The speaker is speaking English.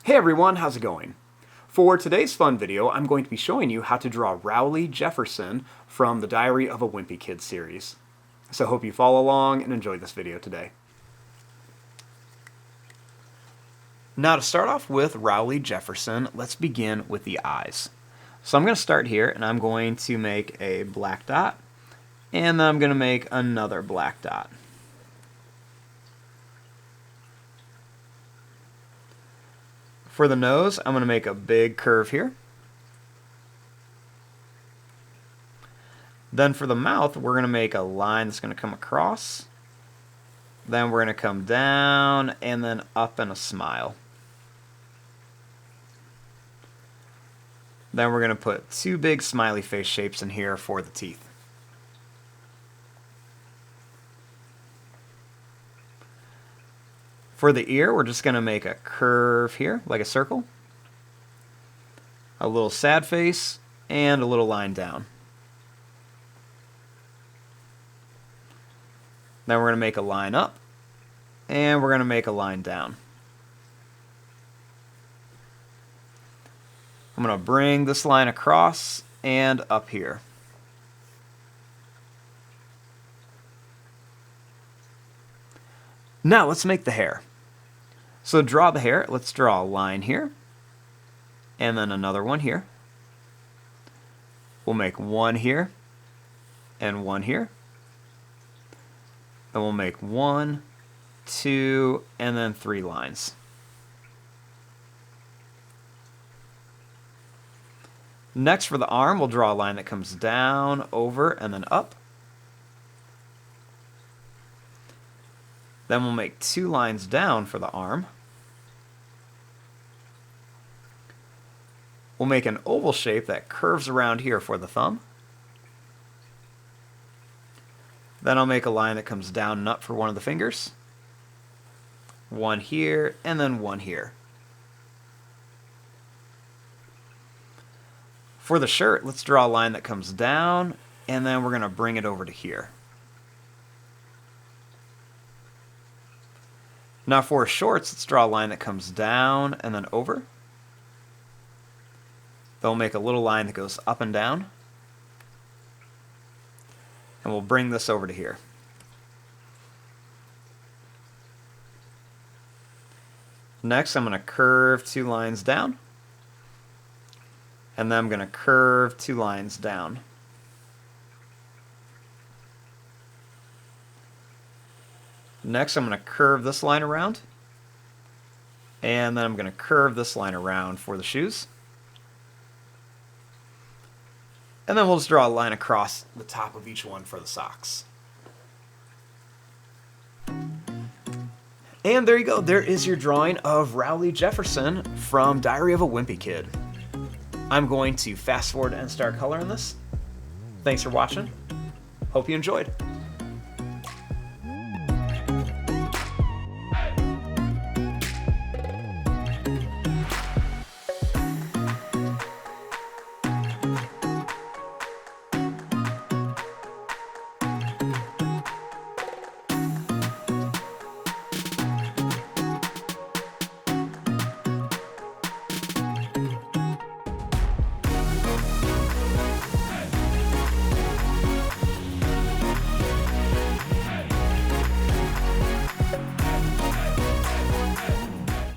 Hey everyone, how's it going? For today's fun video, I'm going to be showing you how to draw Rowley Jefferson from the Diary of a Wimpy Kid series. So hope you follow along and enjoy this video today. Now to start off with Rowley Jefferson, let's begin with the eyes. So I'm going to start here and I'm going to make a black dot and then I'm going to make another black dot. For the nose, I'm going to make a big curve here. Then for the mouth, we're going to make a line that's going to come across. Then we're going to come down and then up and a smile. Then we're going to put two big smiley face shapes in here for the teeth. For the ear, we're just going to make a curve here, like a circle, a little sad face, and a little line down. Then we're going to make a line up, and we're going to make a line down. I'm going to bring this line across and up here. Now let's make the hair. So to draw the hair, let's draw a line here, and then another one here. We'll make one here, and one here. Then we'll make 1, 2, and then 3 lines. Next for the arm, we'll draw a line that comes down, over, and then up. Then we'll make 2 lines down for the arm. We'll make an oval shape that curves around here for the thumb. Then I'll make a line that comes down and up for one of the fingers. One here, and then one here. For the shirt, let's draw a line that comes down, and then we're going to bring it over to here. Now for shorts, let's draw a line that comes down and then over. Then we'll make a little line that goes up and down. And we'll bring this over to here. Next, I'm going to curve 2 lines down. And then I'm going to curve 2 lines down. Next, I'm going to curve this line around. And then I'm going to curve this line around for the shoes. And then we'll just draw a line across the top of each one for the socks. And there you go. There is your drawing of Rowley Jefferson from Diary of a Wimpy Kid. I'm going to fast forward and start coloring this. Thanks for watching. Hope you enjoyed.